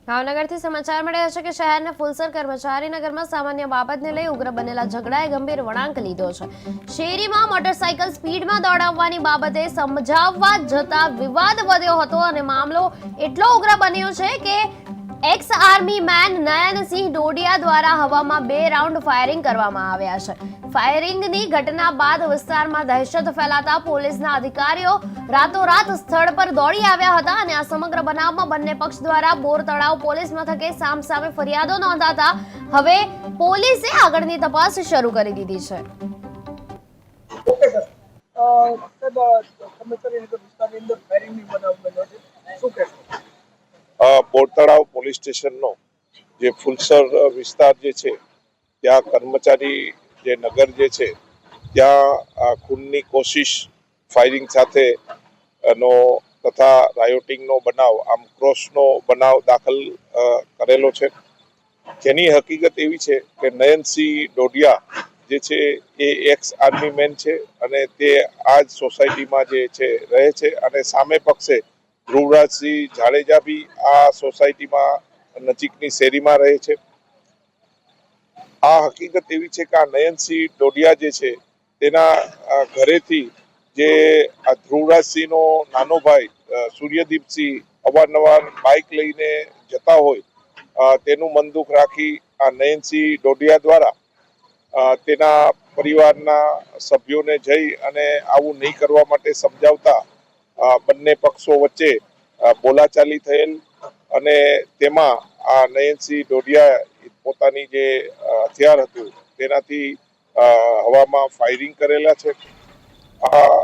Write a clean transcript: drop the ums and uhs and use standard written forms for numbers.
ભાવનગરથી સમાચાર મળ્યા છે કે શહેરના ફુલસર કર્મચારીનગરમાં સામાન્ય બાબતને લઈ ઉગ્ર બનેલા ઝઘડાએ ગંભીર વળાંક લીધો છે। શેરીમાં મોટરસાઇકલ સ્પીડમાં દોડાવવાની બાબતે સમજાવવા જતા વિવાદ વધ્યો હતો અને મામલો એટલો ઉગ્ર બન્યો છે કે x army main Nayansinh Dodiya દ્વારા હવામાં 2 રાઉન્ડ ફાયરિંગ કરવામાં આવ્યા છે। ફાયરિંગની ઘટના બાદ વિસ્તારમાં દહેશત ફેલાતા પોલીસના અધિકારીઓ રાતોરાત સ્થળ પર દોડી આવ્યા હતા અને આ સમગ્ર બનાવમાં બંને પક્ષ દ્વારા બોર તળાવ પોલીસ મથકે સામસામે ફરિયાદો નોંધાતા હવે પોલીસે આગળની તપાસ શરૂ કરી દીધી છે। ઓકે સર, કર્મચારીનગર વિસ્તારની અંદર ફાયરિંગની બનાવ બન્યો છે, શું કહેશો? બોર તળાવ પોલીસ સ્ટેશનનો જે ફુલસર વિસ્તાર જે છે ત્યાં કર્મચારી જે નગર જે છે ત્યાં ખૂનની કોશિશ ફાયરિંગ સાથે નો તથા રાયોટિંગનો બનાવ આમ ક્રોસનો બનાવ દાખલ કરેલો છે, જેની હકીકત એવી છે કે નયનસિંહ ડોડિયા જે છે એ એક્સ આર્મી મેન છે અને તે આ જ સોસાયટીમાં જે છે રહે છે અને સામે પક્ષે ધ્રુવરાજસિંહ જાડેજા બી આ સોસાયટીમાં નજીકની શેરીમાં રહે છે। આ હકીકત એવી છે કે આ નયનસિંહ ડોડિયા જે છે તેના ઘરેથી જે આ ધ્રુવરાજસિંહનો નાનો ભાઈ સૂર્યદીપસિંહ અવારનવાર બાઇક લઈને જતા હોય તેનું મન દુઃખ રાખી આ નયનસિંહ ડોડિયા દ્વારા તેના પરિવારના સભ્યોને જઈ અને આવું નહીં કરવા માટે સમજાવતા બંને પક્ષો વચ્ચે બોલાચાલી થયેલ અને તેમાં આ નયનસિંહ ડોડિયા પોતાની જે હથિયાર હતું તેનાથી હવામાં ફાયરિંગ કરેલા છે। આ